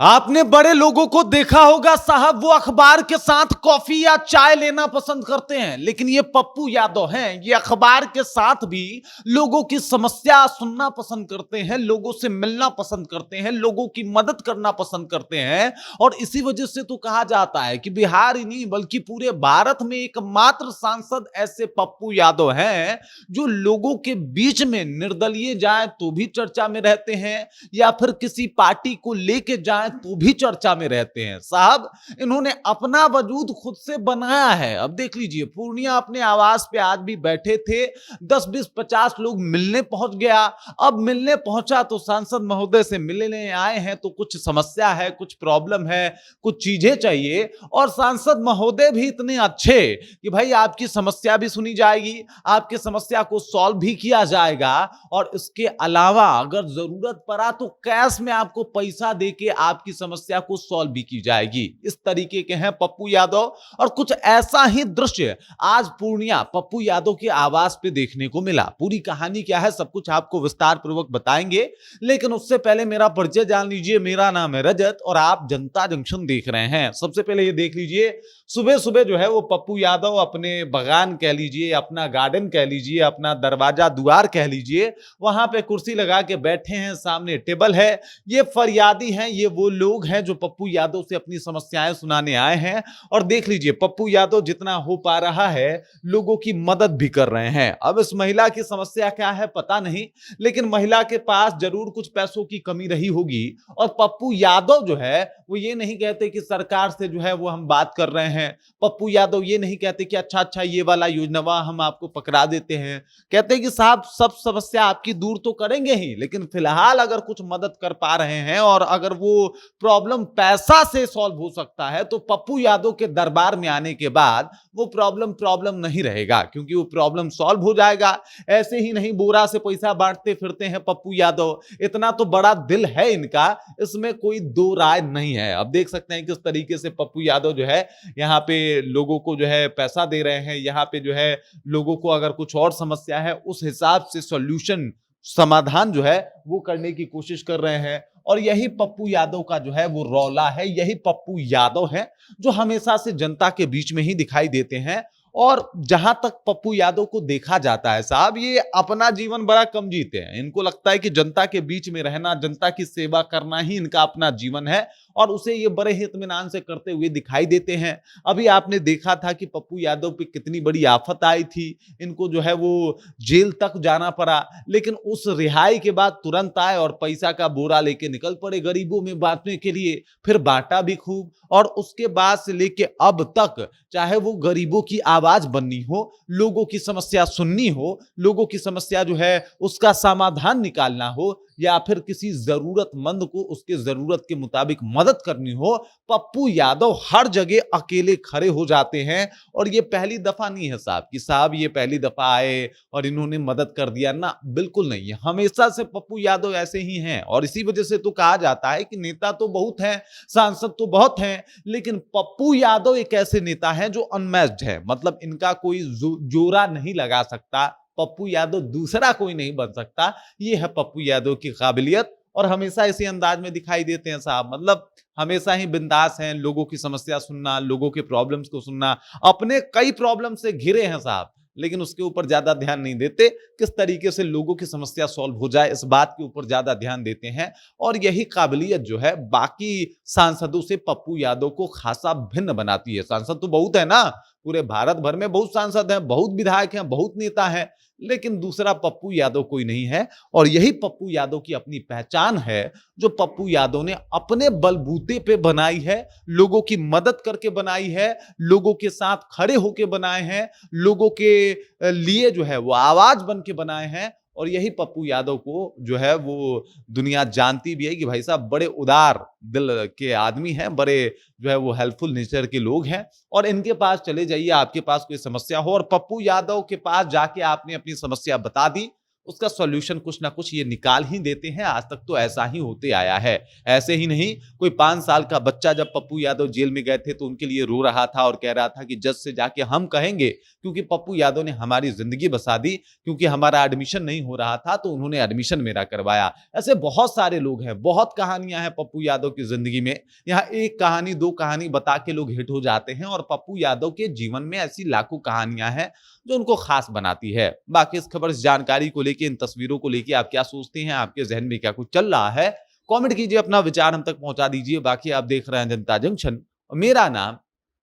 आपने बड़े लोगों को देखा होगा साहब, वो अखबार के साथ कॉफी या चाय लेना पसंद करते हैं, लेकिन ये पप्पू यादव हैं, ये अखबार के साथ भी लोगों की समस्या सुनना पसंद करते हैं, लोगों से मिलना पसंद करते हैं, लोगों की मदद करना पसंद करते हैं। और इसी वजह से तो कहा जाता है कि बिहार ही नहीं बल्कि पूरे भारत में एकमात्र सांसद ऐसे पप्पू यादव हैं जो लोगों के बीच में निर्दलीय जाए तो भी चर्चा में रहते हैं, या फिर किसी पार्टी को लेके जाए तो भी चर्चा में रहते हैं। साहब, इन्होंने अपना वजूद खुद से बनाया है। अब देख लीजिए, पूर्णिया अपने आवास पे आज भी बैठे थे, 10 20 50 लोग मिलने पहुंच गया। अब मिलने पहुंचा तो सांसद महोदय से मिलने आए हैं, तो कुछ समस्या है, कुछ प्रॉब्लम है, कुछ चीजें चाहिए। और सांसद महोदय भी इतने अच्छे कि भाई आपकी समस्या भी सुनी जाएगी, आपकी समस्या को सॉल्व भी किया जाएगा, और इसके अलावा अगर जरूरत पड़ा तो कैश में आपको पैसा देके आपकी समस्या को सॉल्व भी की जाएगी। इस तरीके के हैं पप्पू यादव। और कुछ ऐसा ही दृश्य आज पूर्णिया पप्पू यादव के आवास पे देखने को मिला। पूरी कहानी क्या है सब कुछ आपको विस्तार पूर्वक बताएंगे, लेकिन उससे पहले मेरा परिचय जान लीजिए। मेरा नाम है रजत और आप जनता जंक्शन देख रहे हैं। सबसे पहले ये देख लीजिए, सुबह सुबह जो है वो पप्पू यादव अपने बगान कह लीजिए, अपना गार्डन कह लीजिए, अपना दरवाजा द्वार कह लीजिए, वहां पे कुर्सी लगा के बैठे हैं, सामने टेबल है। ये फरियादी हैं, ये वो लोग हैं जो पप्पू यादव से अपनी समस्याएं सुनाने आए हैं। और देख लीजिए, पप्पू यादव जितना हो पा रहा है लोगों की मदद भी कर रहे हैं। अब इस महिला की समस्या क्या है पता नहीं, लेकिन महिला के पास जरूर कुछ पैसों की कमी रही होगी। और पप्पू यादव जो है वो ये नहीं कहते कि सरकार से जो है वो हम बात कर रहे हैं। पप्पू यादव ये नहीं कहते कि अच्छा अच्छा ये वाला योजना हम आपको पकड़ा देते हैं। कहते हैं कि साहब सब समस्या आपकी दूर तो करेंगे ही, लेकिन फिलहाल अगर कुछ मदद कर पा रहे हैं और अगर वो प्रॉब्लम पैसा से सॉल्व हो सकता है तो पप्पू यादव के दरबार में आने के बाद वो प्रॉब्लम नहीं रहेगा, क्योंकि वो प्रॉब्लम सॉल्व हो जाएगा। ऐसे ही नहीं बोरा से पैसा बांटते फिरते हैं पप्पू यादव, इतना तो बड़ा दिल है इनका, इसमें कोई दो राय नहीं है। अब देख सकते हैं किस तरीके से पप्पू यादव जो है यहाँ पे लोगों को जो है पैसा दे रहे हैं, यहाँ पे जो है लोगों को अगर कुछ और समस्या है उस हिसाब से सॉल्यूशन समाधान जो है वो करने की कोशिश कर रहे हैं। और यही पप्पू यादव का जो है वो रौला है, यही पप्पू यादव है जो हमेशा से जनता के बीच में ही दिखाई देते हैं। और जहां तक पप्पू यादव को देखा जाता है साहब, ये अपना जीवन बड़ा कम जीते हैं। इनको लगता है कि जनता के बीच में रहना, जनता की सेवा करना ही इनका अपना जीवन है, और उसे ये बड़े ही इत्मीनान से करते हुए दिखाई देते हैं। अभी आपने देखा था कि पप्पू यादव पे कितनी बड़ी आफत आई थी, इनको जो है वो जेल तक जाना पड़ा, लेकिन उस रिहाई के बाद तुरंत आए और पैसा का बोरा लेके निकल पड़े गरीबों में बांटने के लिए। फिर बांटा भी खूब, और उसके बाद से लेके अब तक चाहे वो गरीबों की आवाज बननी हो, लोगों की समस्या सुननी हो, लोगों की समस्या जो है उसका समाधान निकालना हो, या फिर किसी जरूरतमंद को उसके जरूरत के मुताबिक मदद करनी हो, पप्पू यादव हर जगह अकेले खड़े हो जाते हैं। और ये पहली दफा नहीं है साहब कि साहब ये पहली दफा आए और इन्होंने मदद कर दिया ना, बिल्कुल नहीं है। हमेशा से पप्पू यादव ऐसे ही हैं, और इसी वजह से तो कहा जाता है कि नेता तो बहुत हैं, सांसद तो बहुत हैं, लेकिन पप्पू यादव एक ऐसे नेता हैं जो अनमैच्ड है। मतलब इनका कोई जोरा नहीं लगा सकता, पप्पू यादव दूसरा कोई नहीं बन सकता। ये है पप्पू यादव की काबिलियत, और हमेशा इसी अंदाज में दिखाई देते हैं साहब। मतलब हमेशा ही बिंदास हैं, लोगों की समस्या सुनना, लोगों के प्रॉब्लम्स को सुनना। अपने कई प्रॉब्लम से घिरे हैं साहब, लेकिन उसके ऊपर ज्यादा ध्यान नहीं देते। किस तरीके से लोगों की समस्या सॉल्व हो जाए इस बात के ऊपर ज्यादा ध्यान देते हैं। और यही काबिलियत जो है बाकी सांसदों से पप्पू यादव को खासा भिन्न बनाती है। सांसद तो बहुत है ना, पूरे भारत भर में बहुत सांसद हैं, बहुत विधायक हैं, बहुत नेता हैं, लेकिन दूसरा पप्पू यादव कोई नहीं है। और यही पप्पू यादव की अपनी पहचान है, जो पप्पू यादव ने अपने बलबूते पे बनाई है, लोगों की मदद करके बनाई है, लोगों के साथ खड़े होके बनाए हैं, लोगों के लिए जो है वो आवाज बन के बनाए हैं। और यही पप्पू यादव को जो है वो दुनिया जानती भी है कि भाई साहब बड़े उदार दिल के आदमी हैं, बड़े जो है वो हेल्पफुल नेचर के लोग हैं। और इनके पास चले जाइए, आपके पास कोई समस्या हो और पप्पू यादव के पास जाके आपने अपनी समस्या बता दी, उसका सॉल्यूशन कुछ ना कुछ ये निकाल ही देते हैं। आज तक तो ऐसा ही होते आया है। ऐसे ही नहीं, कोई 5 साल का बच्चा जब पप्पू यादव जेल में गए थे तो उनके लिए रो रहा था और कह रहा था कि जज से जाके हम कहेंगे, क्योंकि पप्पू यादव ने हमारी जिंदगी बसा दी, क्योंकि हमारा एडमिशन नहीं हो रहा था तो उन्होंने एडमिशन मेरा करवाया। ऐसे बहुत सारे लोग हैं, बहुत कहानियां हैं पप्पू यादव की जिंदगी में। यहाँ एक कहानी, दो कहानी बता के लोग हिट हो जाते हैं, और पप्पू यादव के जीवन में ऐसी लाखों कहानियां हैं जो उनको खास बनाती है। बाकी इस खबर, इस जानकारी को लेके, इन तस्वीरों को लेके आप क्या सोचते हैं? आपके जहन में क्या कुछ चल रहा है? कमेंट कीजिए, अपना विचार हम तक पहुंचा दीजिए। बाकी आप देख रहे हैं जनता जंक्शन और मेरा नाम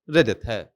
रजत है।